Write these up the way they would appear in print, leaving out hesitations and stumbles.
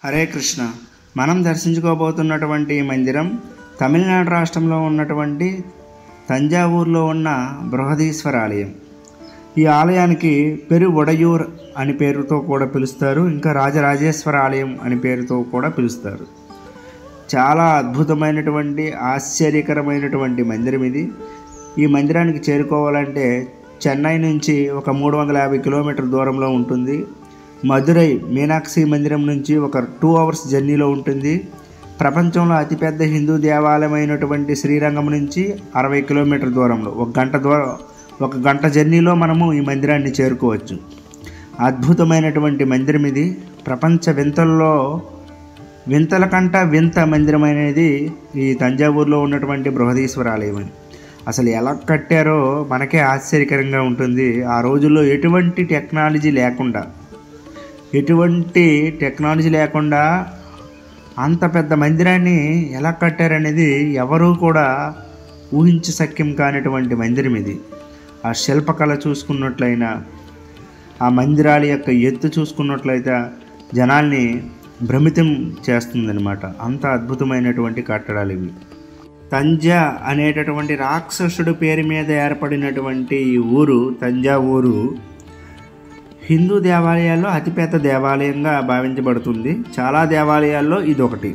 హరే కృష్ణ. మనం దర్శించుకోబోతున్నటువంటి మందిరం తమిళనాడు రాష్ట్రంలో ఉన్నటువంటి తంజావూరులో ఉన్న బృహదీశ్వర ఆలయం. ఈ ఆలయానికి పెరువొడయూర్ అని పేరుతో కూడా పిలుస్తారు, ఇంకా రాజరాజేశ్వర ఆలయం అని పేరుతో కూడా పిలుస్తారు. చాలా అద్భుతమైనటువంటి ఆశ్చర్యకరమైనటువంటి మందిరం ఇది. ఈ మందిరానికి చేరుకోవాలంటే చెన్నై నుంచి ఒక 350 కిలోమీటర్ల దూరంలో ఉంటుంది. మదురై మీనాక్షి మందిరం నుంచి ఒక 2 అవర్స్ జర్నీలో ఉంటుంది. ప్రపంచంలో అతిపెద్ద హిందూ దేవాలయమైనటువంటి శ్రీరంగం నుంచి 60 కిలోమీటర్ల దూరంలో ఒక గంట జర్నీలో మనము ఈ మందిరాన్ని చేరుకోవచ్చు. అద్భుతమైనటువంటి మందిరం ఇది. ప్రపంచ వింతల కంట వింత మందిరం అనేది ఈ తంజావూరులో ఉన్నటువంటి బృహదీశ్వర ఆలయం అని. అసలు ఎలా కట్టారో మనకే ఆశ్చర్యకరంగా ఉంటుంది. ఆ రోజుల్లో ఎటువంటి టెక్నాలజీ లేకుండా అంత పెద్ద మందిరాన్ని ఎలా కట్టారనేది ఎవరూ కూడా ఊహించశక్యం కానిటువంటి మందిరం ఇది. ఆ శిల్పకళ చూసుకున్నట్లయినా, ఆ మందిరాల యొక్క ఎత్తు చూసుకున్నట్లయితే జనాల్ని భ్రమితం చేస్తుందన్నమాట. అంత అద్భుతమైనటువంటి కట్టడాలు ఇవి. తంజా అనేటటువంటి రాక్షసుడు పేరు మీద ఏర్పడినటువంటి ఈ ఊరు తంజావూరు హిందూ దేవాలయాల్లో అతిపెద్ద దేవాలయంగా భావించబడుతుంది. చాలా దేవాలయాల్లో ఇదొకటి.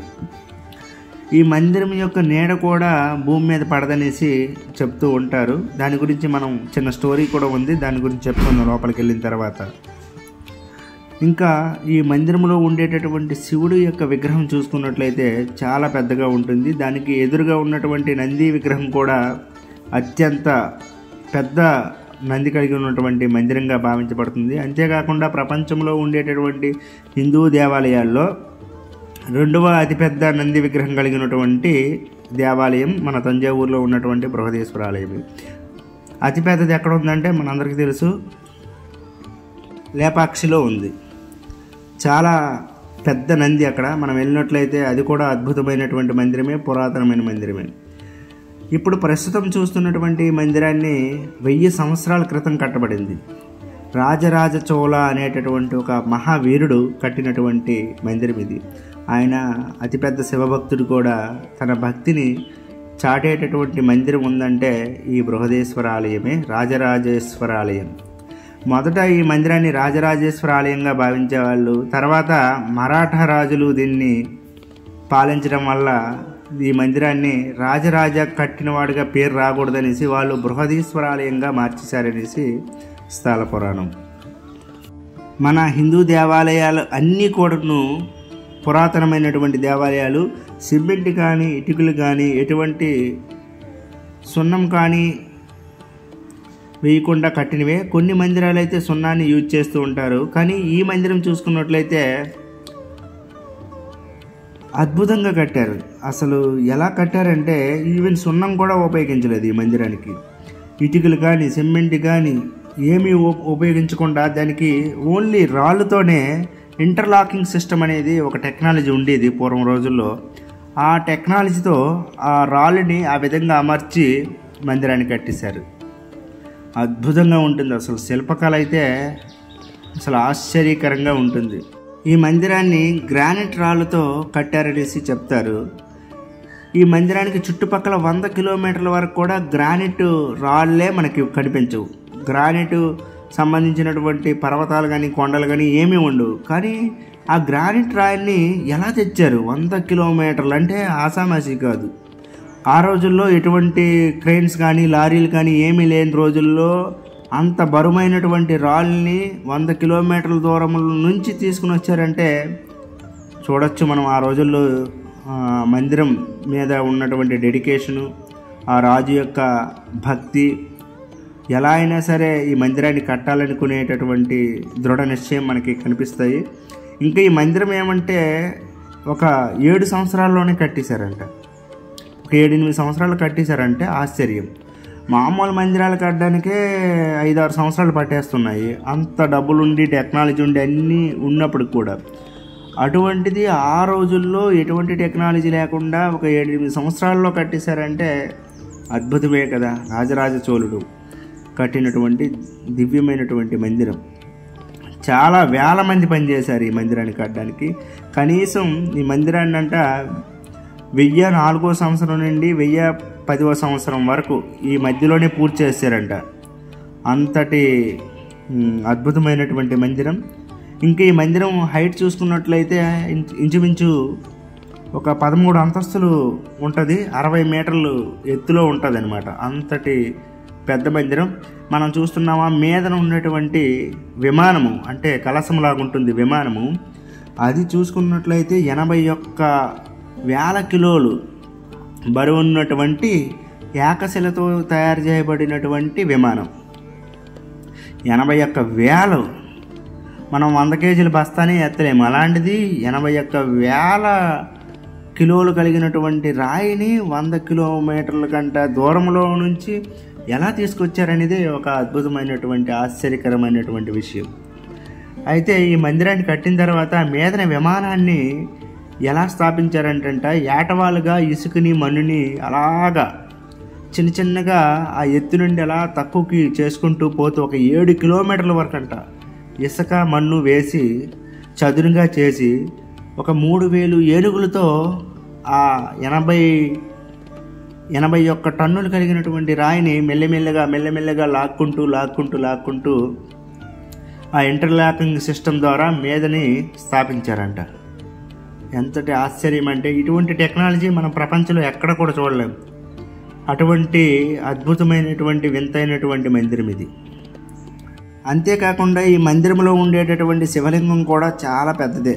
ఈ మందిరం యొక్క నీడ కూడా భూమి మీద పడదనేసి చెప్తూ ఉంటారు. దాని గురించి మనం చిన్న స్టోరీ కూడా ఉంది, దాని గురించి చెప్పుకుందాం లోపలికి వెళ్ళిన తర్వాత. ఇంకా ఈ మందిరంలో ఉండేటటువంటి శివుడి యొక్క విగ్రహం చూసుకున్నట్లయితే చాలా పెద్దగా ఉంటుంది. దానికి ఎదురుగా ఉన్నటువంటి నంది విగ్రహం కూడా అత్యంత పెద్ద నంది కలిగి ఉన్నటువంటి మందిరంగా భావించబడుతుంది. అంతేకాకుండా ప్రపంచంలో ఉండేటటువంటి హిందూ దేవాలయాల్లో 2వ అతిపెద్ద నంది విగ్రహం కలిగినటువంటి దేవాలయం మన తంజావూరులో ఉన్నటువంటి బృహదీశ్వర ఆలయం. అతిపెద్దది ఎక్కడ ఉందంటే మనందరికీ తెలుసు, లేపాక్షిలో ఉంది. చాలా పెద్ద నంది అక్కడ. మనం వెళ్ళినట్లయితే అది కూడా అద్భుతమైనటువంటి మందిరమే, పురాతనమైన మందిరమే. ఇప్పుడు ప్రస్తుతం చూస్తున్నటువంటి మందిరాన్ని 1000 సంవత్సరాల క్రితం కట్టబడింది. రాజరాజ చోళ అనేటటువంటి ఒక మహావీరుడు కట్టినటువంటి మందిరం ఇది. ఆయన అతిపెద్ద శివభక్తుడు కూడా. తన భక్తిని చాటేటటువంటి మందిరం ఉందంటే ఈ బృహదీశ్వర ఆలయమే, రాజరాజేశ్వర ఆలయం. మొదట ఈ మందిరాన్ని రాజరాజేశ్వర ఆలయంగా భావించేవాళ్ళు. తర్వాత మరాఠా రాజులు దీన్ని పాలించడం వల్ల ఈ మందిరాన్ని రాజరాజ కట్టినవాడిగా పేరు రాకూడదనేసి వాళ్ళు బృహదీశ్వర ఆలయంగా మార్చేశారనేసి స్థల పురాణం. మన హిందూ దేవాలయాలు అన్నీ కూడాను పురాతనమైనటువంటి దేవాలయాలు. సిమెంట్ కానీ ఇటుకలు కానీ ఎటువంటి సున్నం కానీ వేయకుండా కట్టినవే. కొన్ని మందిరాలు అయితే సున్నాన్ని యూజ్ చేస్తూ ఉంటారు. కానీ ఈ మందిరం చూసుకున్నట్లయితే అద్భుతంగా కట్టారు. అసలు ఎలా కట్టారంటే ఈవెన్ సున్నం కూడా ఉపయోగించలేదు ఈ మందిరానికి. ఇటుకలు కానీ సిమెంట్ కానీ ఏమీ ఉపయోగించకుండా దానికి ఓన్లీ రాళ్ళతోనే ఇంటర్లాకింగ్ సిస్టమ్ అనేది ఒక టెక్నాలజీ ఉండేది పూర్వం రోజుల్లో. ఆ టెక్నాలజీతో ఆ రాళ్ళని ఆ విధంగా అమర్చి మందిరాన్ని కట్టేశారు. అద్భుతంగా ఉంటుంది. అసలు శిల్పకళ అయితే అసలు ఆశ్చర్యకరంగా ఉంటుంది. ఈ మందిరాన్ని గ్రానైట్ రాళ్ళతో కట్టారనేసి చెప్తారు. ఈ మందిరానికి చుట్టుపక్కల 100 కిలోమీటర్ల వరకు కూడా గ్రానైట్ రాళ్ళే మనకి కనిపించవు. గ్రానైట్ సంబంధించినటువంటి పర్వతాలు కానీ కొండలు కానీ ఏమీ ఉండవు. కానీ ఆ గ్రానైట్ రాయిని ఎలా తెచ్చారు? 100 కిలోమీటర్లు అంటే ఆసామాసి కాదు. ఆ రోజుల్లో ఎటువంటి క్రెయిన్స్ కానీ లారీలు కానీ ఏమీ లేని రోజుల్లో అంత బరువైనటువంటి రాళ్ళని 100 కిలోమీటర్ల దూరం నుంచి తీసుకుని వచ్చారంటే చూడొచ్చు మనం ఆ రోజుల్లో మందిరం మీద ఉన్నటువంటి డెడికేషను, ఆ రాజు యొక్క భక్తి, ఎలా అయినా సరే ఈ మందిరాన్ని కట్టాలనుకునేటటువంటి దృఢ నిశ్చయం మనకి కనిపిస్తాయి. ఇంకా ఈ మందిరం ఏమంటే ఒక 7 సంవత్సరాల్లోనే కట్టేశారంట. ఒక 7-8 సంవత్సరాలు కట్టేశారంటే ఆశ్చర్యం. మామూలు మందిరాలు కట్టడానికే 5-6 సంవత్సరాలు పట్టేస్తున్నాయి. అంత డబ్బులుండి టెక్నాలజీ ఉండి అన్నీ ఉన్నప్పుడు కూడా. అటువంటిది ఆ రోజుల్లో ఎటువంటి టెక్నాలజీ లేకుండా ఒక 7-8 సంవత్సరాల్లో కట్టేశారంటే అద్భుతమే కదా. రాజరాజ చోళుడు కట్టినటువంటి దివ్యమైనటువంటి మందిరం. చాలా వేల మంది పనిచేశారు ఈ మందిరాన్ని కట్టడానికి. కనీసం ఈ మందిరాన్ని 1004వ సంవత్సరం నుండి 1010వ సంవత్సరం వరకు ఈ మధ్యలోనే పూర్తి చేశారంట. అంతటి అద్భుతమైనటువంటి మందిరం. ఇంకా ఈ మందిరం హైట్ చూసుకున్నట్లయితే ఇంచుమించు ఒక 13 అంతస్తులు ఉంటుంది, 60 మీటర్లు ఎత్తులో ఉంటుంది అనమాట. అంతటి పెద్ద మందిరం. మనం చూస్తున్నామా మీదన ఉన్నటువంటి విమానము, అంటే కలశంలాగా ఉంటుంది విమానము, అది చూసుకున్నట్లయితే 81,000 కిలోలు బరువు ఉన్నటువంటి ఏకశిలతో తయారు చేయబడినటువంటి విమానం. 81,000. మనం 100 కేజీల బస్తానే ఎత్తలేము. అలాంటిది 81,000 కిలోలు కలిగినటువంటి రాయిని 100 కిలోమీటర్ల కంటే దూరంలో నుంచి ఎలా తీసుకొచ్చారనేది ఒక అద్భుతమైనటువంటి ఆశ్చర్యకరమైనటువంటి విషయం. అయితే ఈ మందిరాన్ని కట్టిన తర్వాత మీదన విమానాన్ని ఎలా స్థాపించారంటే ఏటవాలుగా ఇసుకని మన్నుని అలాగా చిన్న చిన్నగా ఆ ఎత్తు నుండి అలా తక్కువకి చేసుకుంటూ పోతూ ఒక 7 కిలోమీటర్ల వరకు అంట ఇసుక మన్ను వేసి చదునుగా చేసి ఒక 3,000 ఏనుగులతో ఆ 81 టన్నులు కలిగినటువంటి రాయిని మెల్లమెల్లగా లాక్కుంటూ ఆ ఇంటర్లాకింగ్ సిస్టమ్ ద్వారా మీదని స్థాపించారంట. ఎంతటి ఆశ్చర్యం అంటే ఇటువంటి టెక్నాలజీ మనం ప్రపంచంలో ఎక్కడ కూడా చూడలేం. అటువంటి అద్భుతమైనటువంటి వింతైనటువంటి మందిరం ఇది. అంతేకాకుండా ఈ మందిరంలో ఉండేటటువంటి శివలింగం కూడా చాలా పెద్దదే.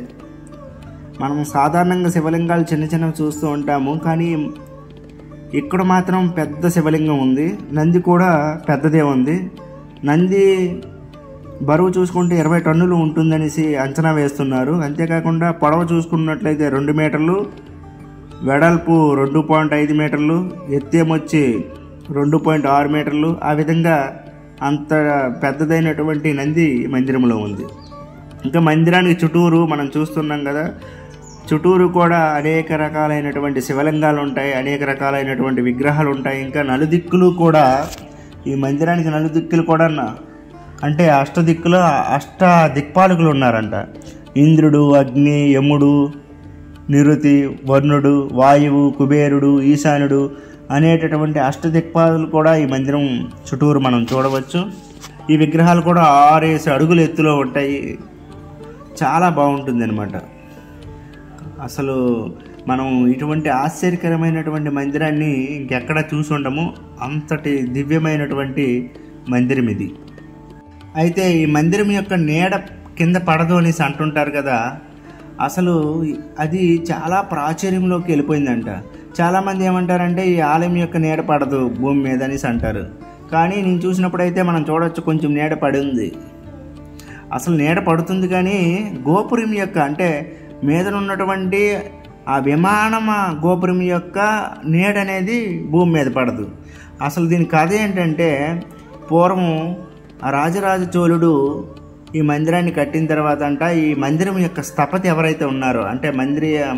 మనం సాధారణంగా శివలింగాలు చిన్న చిన్నవి చూస్తూ ఉంటాము, కానీ ఇక్కడ మాత్రం పెద్ద శివలింగం ఉంది. నంది కూడా పెద్దదే ఉంది. నంది బరువు చూసుకుంటే 20 టన్నులు ఉంటుందనేసి అంచనా వేస్తున్నారు. అంతేకాకుండా పొడవు చూసుకున్నట్లయితే 2 మీటర్లు, వెడల్పు 2.5 మీటర్లు, ఎత్తేమొచ్చి 2.6 మీటర్లు. ఆ విధంగా అంత పెద్దదైనటువంటి నంది మందిరంలో ఉంది. ఇంకా మందిరానికి చుట్టూరు మనం చూస్తున్నాం కదా, చుట్టూరు కూడా అనేక రకాలైనటువంటి శివలింగాలు ఉంటాయి, అనేక రకాలైనటువంటి విగ్రహాలు ఉంటాయి. ఇంకా నలుదిక్కులు కూడా ఈ మందిరానికి నలుదిక్కులు కూడా అంటే అష్ట దిక్పాలకులు ఉన్నారంట. ఇంద్రుడు, అగ్ని, యముడు, నిరుతి, వరుణుడు, వాయువు, కుబేరుడు, ఈశానుడు అనేటటువంటి అష్టదిక్పాదులు కూడా ఈ మందిరం చుట్టూరు మనం చూడవచ్చు. ఈ విగ్రహాలు కూడా 6 అడుగుల ఎత్తులో ఉంటాయి. చాలా బాగుంటుంది అనమాట. అసలు మనం ఇటువంటి ఆశ్చర్యకరమైనటువంటి మందిరాన్ని ఇంకెక్కడ చూసి ఉండము. అంతటి దివ్యమైనటువంటి మందిరం ఇది. అయితే ఈ మందిరం యొక్క నీడ కింద పడదు అనేసి అంటుంటారు కదా, అసలు అది చాలా ప్రాచుర్యంలోకి వెళ్ళిపోయిందంట. చాలామంది ఏమంటారంటే ఈ ఆలయం యొక్క నీడ పడదు భూమి మీద అనేసి అంటారు. కానీ నేను చూసినప్పుడైతే మనం చూడవచ్చు కొంచెం నీడ పడి ఉంది. అసలు నీడ పడుతుంది కానీ గోపురం యొక్క అంటే మీద ఉన్నటువంటి ఆ విమానం గోపురం యొక్క నీడ అనేది భూమి మీద పడదు. అసలు దీని కథ ఏంటంటే పూర్వం ఆ రాజరాజ చోళుడు ఈ మందిరాన్ని కట్టిన తర్వాత ఈ మందిరం యొక్క స్థపతి ఎవరైతే ఉన్నారో, అంటే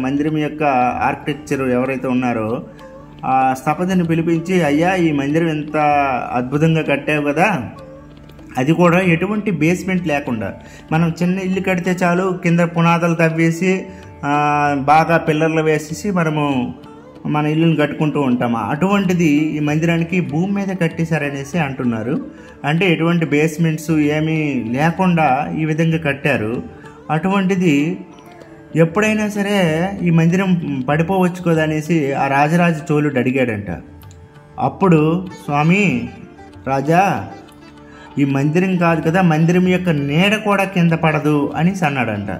మందిరం యొక్క ఆర్కిటెక్చర్ ఎవరైతే ఉన్నారో ఆ స్థపతిని పిలిపించి, అయ్యా ఈ మందిరం ఎంత అద్భుతంగా కట్టావు కదా, అది కూడా ఎటువంటి బేస్మెంట్ లేకుండా మనం చిన్న ఇల్లు కడితే చాలు కింద పునాదులు తవ్వేసి బాగా పిల్లర్లు వేసేసి మనము మన ఇల్లుని కట్టుకుంటూ ఉంటాము. అటువంటిది ఈ మందిరానికి భూమి మీద కట్టేశారనేసి అంటున్నారు. అంటే ఎటువంటి బేస్మెంట్స్ ఏమీ లేకుండా ఈ విధంగా కట్టారు. అటువంటిది ఎప్పుడైనా సరే ఈ మందిరం పడిపోవచ్చు కదా అనేసి ఆ రాజరాజ చోళుడు అడిగాడంట. అప్పుడు స్వామి రాజా ఈ మందిరం కాదు కదా, మందిరం యొక్క నీడ కూడా కింద పడదు అనేసి అన్నాడంట.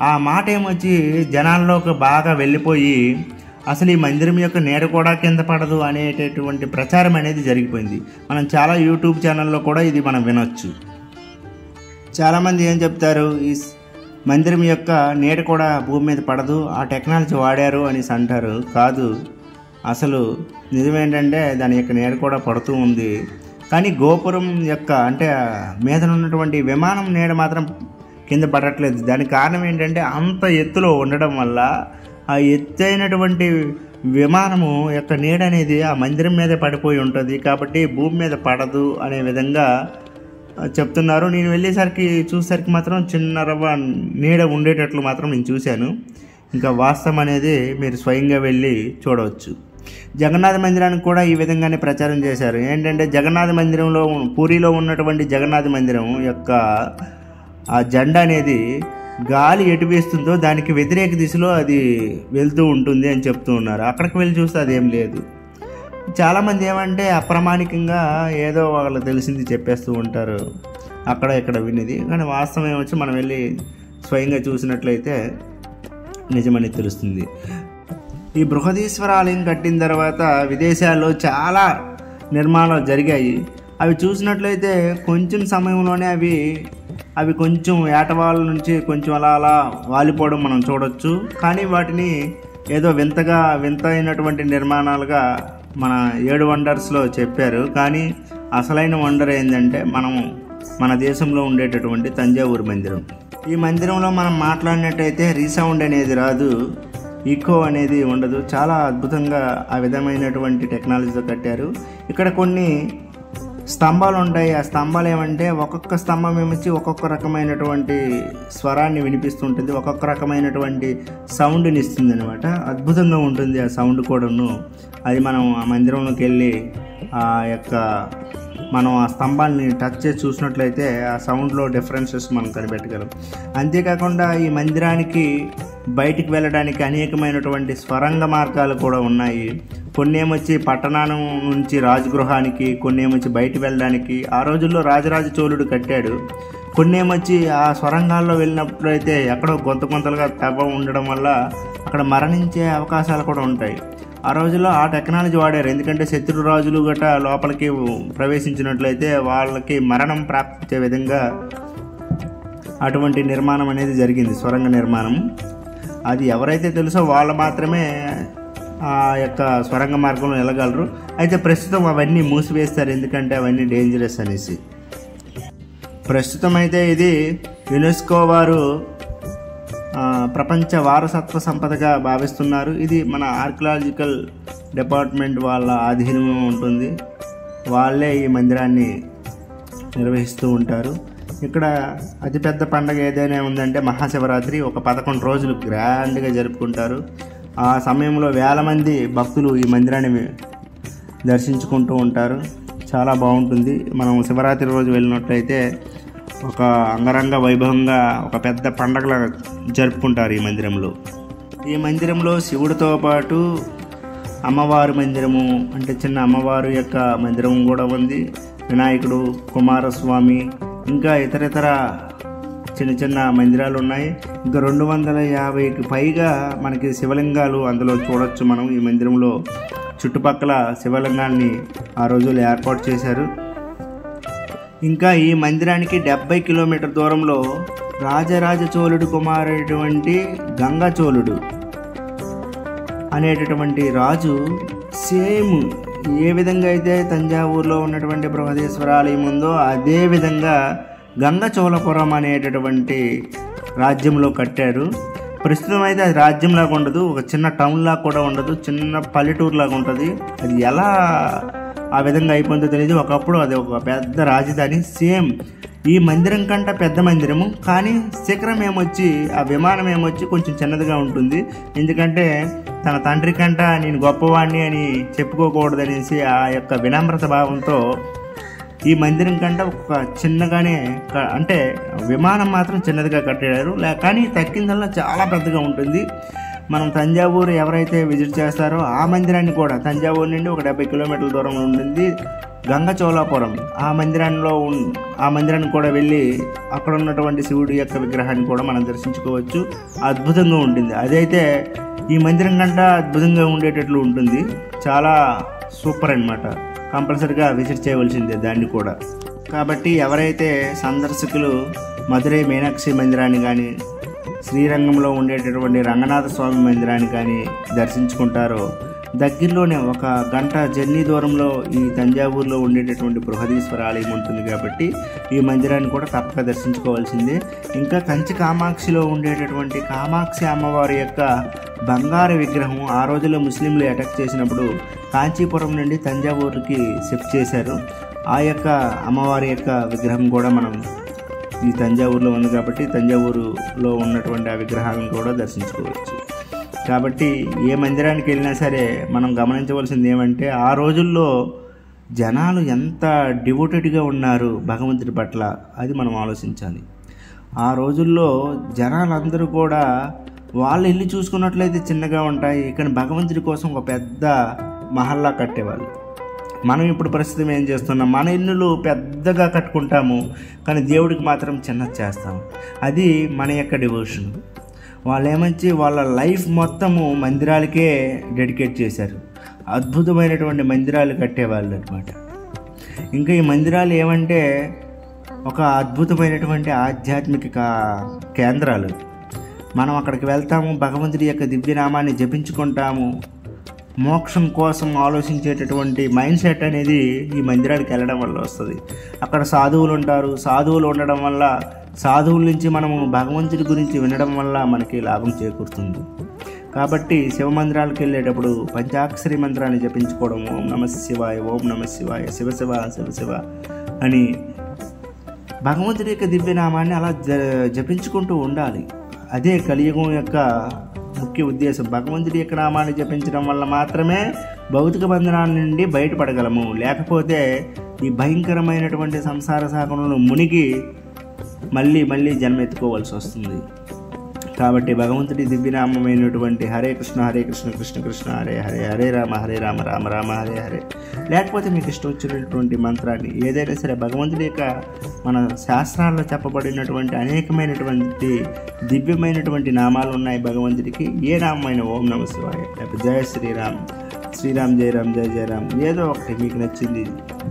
ఆ మాట ఏమొచ్చి జనాల్లోకి బాగా వెళ్ళిపోయి అసలు ఈ మందిరం యొక్క నీడ కూడా కింద పడదు అనేటటువంటి ప్రచారం అనేది జరిగిపోయింది. మనం చాలా యూట్యూబ్ ఛానల్లో కూడా ఇది మనం వినొచ్చు. చాలామంది ఏం చెప్తారు, ఈ మందిరం యొక్క నీడ కూడా భూమి మీద పడదు, ఆ టెక్నాలజీ వాడారు అనేసి అంటారు. కాదు, అసలు నిజమేంటంటే దాని యొక్క నీడ కూడా పడుతూ ఉంది. కానీ గోపురం యొక్క అంటే మీద ఉన్నటువంటి విమానం నీడ మాత్రం కింద పడట్లేదు. దానికి కారణం ఏంటంటే అంత ఎత్తులో ఉండడం వల్ల ఆ ఎత్తైనటువంటి విమానము యొక్క నీడ అనేది ఆ మందిరం మీద పడిపోయి ఉంటుంది. కాబట్టి భూమి మీద పడదు అనే విధంగా చెప్తున్నారు. నేను వెళ్ళేసరికి చూసేసరికి మాత్రం చిన్న రవ్వ నీడ ఉండేటట్లు మాత్రం నేను చూశాను. ఇంకా వాస్తవం అనేది మీరు స్వయంగా వెళ్ళి చూడవచ్చు. జగన్నాథ మందిరానికి కూడా ఈ విధంగానే ప్రచారం చేశారు. ఏంటంటే జగన్నాథ మందిరంలో, పూరిలో ఉన్నటువంటి జగన్నాథ మందిరం యొక్క ఆ జెండా అనేది గాలి ఎటు వేస్తుందో దానికి వ్యతిరేక దిశలో అది వెళ్తూ ఉంటుంది అని చెప్తూ ఉన్నారు. అక్కడికి వెళ్ళి చూస్తే అదేం లేదు. చాలామంది ఏమంటే అప్రామాణికంగా ఏదో వాళ్ళకి తెలిసింది చెప్పేస్తూ ఉంటారు, అక్కడ ఇక్కడ వినేది. కానీ వాస్తవం ఏమొచ్చి మనం వెళ్ళి స్వయంగా చూసినట్లయితే నిజమని తెలుస్తుంది. ఈ బృహదీశ్వర ఆలయం కట్టిన తర్వాత విదేశాల్లో చాలా నిర్మాణాలు జరిగాయి. అవి చూసినట్లయితే కొంచెం సమయంలోనే అవి కొంచెం ఏటవాళ్ళ నుంచి కొంచెం అలా అలా వాలిపోవడం మనం చూడొచ్చు. కానీ వాటిని ఏదో వింత అయినటువంటి నిర్మాణాలుగా మన 7 వండర్స్లో చెప్పారు. కానీ అసలైన వండర్ ఏంటంటే మన దేశంలో ఉండేటటువంటి తంజావూరు మందిరం. ఈ మందిరంలో మనం మాట్లాడినట్టయితే రీసౌండ్ అనేది రాదు, ఈకో అనేది ఉండదు. చాలా అద్భుతంగా ఆ విధమైనటువంటి టెక్నాలజీతో కట్టారు. ఇక్కడ కొన్ని స్తంభాలు ఉంటాయి. ఆ స్తంభాలు ఏమంటే ఒక్కొక్క స్తంభం ఏమొచ్చి ఒక్కొక్క రకమైనటువంటి స్వరాన్ని వినిపిస్తుంటుంది, ఒక్కొక్క రకమైనటువంటి సౌండ్ని ఇస్తుంది అనమాట. అద్భుతంగా ఉంటుంది ఆ సౌండ్ కూడాను. అది మనం ఆ మందిరంలోకి వెళ్ళి మనం ఆ స్తంభాలని టచ్ చేసి చూసినట్లయితే ఆ సౌండ్లో డిఫరెన్సెస్ మనం కనిపెట్టగలం. అంతేకాకుండా ఈ మందిరానికి బయటికి వెళ్ళడానికి అనేకమైనటువంటి స్వరంగ మార్గాలు కూడా ఉన్నాయి. కొన్ని ఏమొచ్చి పట్టణం నుంచి రాజగృహానికి, కొన్ని ఏమొచ్చి బయటికి వెళ్ళడానికి ఆ రోజుల్లో రాజరాజ చోళుడు కట్టాడు. కొన్ని ఏమొచ్చి ఆ స్వరంగాల్లో వెళ్ళినప్పుడైతే ఎక్కడో కొంతలుగా తవ్వ ఉండడం వల్ల అక్కడ మరణించే అవకాశాలు కూడా ఉంటాయి. ఆ రోజుల్లో ఆ టెక్నాలజీ వాడారు. ఎందుకంటే శత్రు రాజులు గట్రా లోపలికి ప్రవేశించినట్లయితే వాళ్ళకి మరణం ప్రాప్తించే విధంగా అటువంటి నిర్మాణం అనేది జరిగింది, స్వరంగ నిర్మాణం. అది ఎవరైతే తెలుసో వాళ్ళు మాత్రమే ఆ యొక్క స్వరంగ మార్గంలో వెళ్ళగలరు. అయితే ప్రస్తుతం అవన్నీ మూసివేస్తారు, ఎందుకంటే అవన్నీ డేంజరస్ అనేసి. ప్రస్తుతం అయితే ఇది యునెస్కో వారు ప్రపంచ వారసత్వ సంపదగా భావిస్తున్నారు. ఇది మన ఆర్కియాలజికల్ డిపార్ట్మెంట్ వాళ్ళ ఆధీనంలో ఉంటుంది. వాళ్ళే ఈ మందిరాన్ని నిర్వహిస్తూ ఉంటారు. ఇక్కడ అతిపెద్ద పండగ ఏదైనా ఉందంటే మహాశివరాత్రి. ఒక 11 రోజులు గ్రాండ్గా జరుపుకుంటారు. ఆ సమయంలో వేల మంది భక్తులు ఈ మందిరాన్ని దర్శించుకుంటూ ఉంటారు. చాలా బాగుంటుంది. మనం శివరాత్రి రోజు వెళ్ళినట్లయితే ఒక అంగరంగ వైభవంగా ఒక పెద్ద పండగలా జరుపుకుంటారు ఈ మందిరంలో. ఈ మందిరంలో శివుడితో పాటు అమ్మవారి మందిరము, అంటే చిన్న అమ్మవారి యొక్క మందిరం కూడా ఉంది. వినాయకుడు, కుమారస్వామి, ఇంకా ఇతర చిన్న మందిరాలు ఉన్నాయి. ఇంకా 250కి పైగా మనకి శివలింగాలు అందులో చూడొచ్చు మనం. ఈ మందిరంలో చుట్టుపక్కల శివలింగాల్ని ఆ రోజుల్లో ఏర్పాటు చేశారు. ఇంకా ఈ మందిరానికి 70 కిలోమీటర్ దూరంలో రాజరాజ చోళుడు కుమారుడైనటువంటి గంగచోళుడు అనేటటువంటి రాజు సేమ్ ఏ విధంగా అయితే తంజావూరులో ఉన్నటువంటి బృహదీశ్వర ఆలయం ఉందో అదే విధంగా గంగచోళపురం అనేటటువంటి రాజ్యంలో కట్టారు. ప్రస్తుతం అయితే అది రాజ్యంలాగా ఉండదు, ఒక చిన్న టౌన్ లాగా కూడా ఉండదు, చిన్న పల్లెటూరు లాగా ఉంటుంది. అది ఎలా ఆ విధంగా అయిపోయిందో తెలియదు. ఒకప్పుడు అది ఒక పెద్ద రాజధాని. సేమ్ ఈ మందిరం కంటే పెద్ద మందిరము, కానీ శిఖరం ఏమొచ్చి ఆ విమానం ఏమొచ్చి కొంచెం చిన్నదిగా ఉంటుంది. ఎందుకంటే తన తండ్రి కంట నేను గొప్పవాడిని అని చెప్పుకోకూడదనేసి ఆ యొక్క వినమ్రత భావంతో ఈ మందిరం కంటే ఒక చిన్నగానే, అంటే విమానం మాత్రం చిన్నదిగా కట్టారు. కానీ తక్కిందల్లా చాలా పెద్దగా ఉంటుంది. మనం తంజావూరు ఎవరైతే విజిట్ చేస్తారో ఆ మందిరాన్ని కూడా తంజావూరు నుండి ఒక 70 కిలోమీటర్ల దూరంలో ఉంటుంది గంగచోళపురం. ఆ మందిరాన్ని కూడా వెళ్ళి అక్కడ ఉన్నటువంటి శివుడి యొక్క విగ్రహాన్ని కూడా మనం దర్శించుకోవచ్చు. అద్భుతంగా ఉంటుంది. అదైతే ఈ మందిరం కంటే అద్భుతంగా ఉండేటట్లు ఉంటుంది. చాలా సూపర్ అన్నమాట. కంపల్సరిగా విజిట్ చేయవలసిందే దాన్ని కూడా. కాబట్టి ఎవరైతే సందర్శకులు మధురై మీనాక్షి మందిరాన్ని కానీ, శ్రీరంగంలో ఉండేటటువంటి రంగనాథ స్వామి మందిరాన్ని కానీ దర్శించుకుంటారో, దగ్గరలోనే ఒక గంట జర్నీ దూరంలో ఈ తంజావూరులో ఉండేటటువంటి బృహదీశ్వర ఆలయం ఉంటుంది. కాబట్టి ఈ మందిరాన్ని కూడా తప్పక దర్శించుకోవాల్సిందే. ఇంకా కంచి కామాక్షిలో ఉండేటటువంటి కామాక్షి అమ్మవారి యొక్క బంగారు విగ్రహం ఆ రోజుల్లో ముస్లింలు అటాక్ చేసినప్పుడు కాంచీపురం నుండి తంజావూరుకి షిఫ్ట్ చేశారు. ఆ యొక్క అమ్మవారి యొక్క విగ్రహం కూడా మనం ఈ తంజావూరులో ఉంది కాబట్టి తంజావూరులో ఉన్నటువంటి ఆ విగ్రహాలను కూడా దర్శించుకోవచ్చు. కాబట్టి ఏ మందిరానికి వెళ్ళినా సరే మనం గమనించవలసింది ఏమంటే ఆ రోజుల్లో జనాలు ఎంత డివోటెడ్గా ఉన్నారు భగవంతుడి పట్ల, అది మనం ఆలోచించాలి. ఆ రోజుల్లో జనాలందరూ కూడా వాళ్ళ ఇల్లు చూసుకున్నట్లయితే చిన్నగా ఉంటాయి, కానీ భగవంతుడి కోసం ఒక పెద్ద మహల్లా కట్టేవాళ్ళు. మనం ఇప్పుడు ప్రస్తుతం ఏం చేస్తున్నాం, మన ఇల్లులు పెద్దగా కట్టుకుంటాము కానీ దేవుడికి మాత్రం చిన్నది చేస్తాము. అది మన యొక్క డివోషన్. వాళ్ళు ఏమంచి వాళ్ళ లైఫ్ మొత్తము మందిరాలకే డెడికేట్ చేశారు. అద్భుతమైనటువంటి మందిరాలు కట్టేవాళ్ళు అనమాట. ఇంకా ఈ మందిరాలు ఏమంటే ఒక అద్భుతమైనటువంటి ఆధ్యాత్మిక కేంద్రాలు. మనం అక్కడికి వెళ్తాము, భగవంతుడి యొక్క దివ్యనామాన్ని జపించుకుంటాము. మోక్షం కోసం ఆలోచించేటటువంటి మైండ్ సెట్ అనేది ఈ మందిరానికి వెళ్ళడం వల్ల వస్తుంది. అక్కడ సాధువులు ఉంటారు. సాధువులు ఉండడం వల్ల, సాధువుల నుంచి మనము భగవంతుడి గురించి వినడం వల్ల మనకి లాభం చేకూరుతుంది. కాబట్టి శివ మందిరాలకు వెళ్ళేటప్పుడు పంచాక్షరి మంత్రాన్ని జపించుకోవడం, ఓం నమ శివాయ, ఓం నమ శివాయ, శివ శివ శివ శివ అని భగవంతుడి యొక్క దివ్యనామాన్ని అలా జపించుకుంటూ ఉండాలి. అదే కలియుగం యొక్క ముఖ్య ఉద్దేశం. భగవంతుడి యొక్క నామాన్ని జపించడం వల్ల మాత్రమే భౌతిక బంధనాల నుండి బయటపడగలము. లేకపోతే ఈ భయంకరమైనటువంటి సంసార సాగరంలో మునిగి మళ్ళీ మళ్ళీ జన్మెత్తుకోవాల్సి వస్తుంది. కాబట్టి భగవంతుడి దివ్యనామైనటువంటి హరే కృష్ణ కృష్ణ కృష్ణ హరే హరే, హరే రామ రామ రామ హరే హరే, లేకపోతే మీకు ఇష్టం వచ్చినటువంటి మంత్రాన్ని ఏదైనా సరే భగవంతుడి యొక్క మన శాస్త్రాల్లో చెప్పబడినటువంటి అనేకమైనటువంటి దివ్యమైనటువంటి నామాలు ఉన్నాయి భగవంతుడికి. ఏ నామైన ఓం నమ శివాయ, లేకపోతే జయ శ్రీరామ్, శ్రీరామ్ జయ రామ్ జయ జయ రామ్, ఏదో ఒకటి మీకు నచ్చింది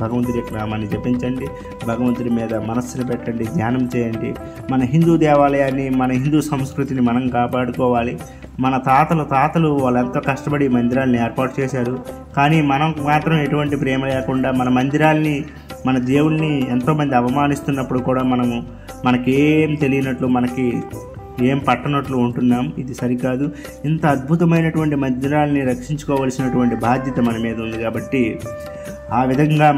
భగవంతుడి యొక్క నామాన్ని జపించండి. భగవంతుడి మీద మనస్సును పెట్టండి, ధ్యానం చేయండి. మన హిందూ దేవాలయాన్ని, మన హిందూ సంస్కృతిని మనం కాపాడుకోవాలి. మన తాతలు వాళ్ళు ఎంతో కష్టపడి మందిరాలను ఏర్పాటు చేశారు. కానీ మనం మాత్రం ఎటువంటి ప్రేమ లేకుండా మన మందిరాల్ని, మన దేవుల్ని ఎంతోమంది అవమానిస్తున్నప్పుడు కూడా మనకేం తెలియనట్లు, మనకి ఏం పట్టనట్లు ఉంటున్నాం. ఇది సరికాదు. ఇంత అద్భుతమైనటువంటి మందిరాల్ని రక్షించుకోవాల్సినటువంటి బాధ్యత మన మీద ఉంది. కాబట్టి ఆ విధంగా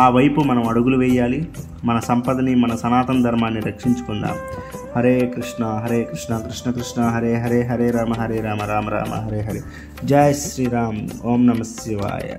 ఆ వైపు మనం అడుగులు వేయాలి. మన సంపదని, మన సనాతన ధర్మాన్ని రక్షించుకుందాం. హరే కృష్ణ కృష్ణ కృష్ణ హరే హరే, హరే రామ రామ రామ హరే హరే. జై శ్రీరామ్. ఓం నమ శివాయ.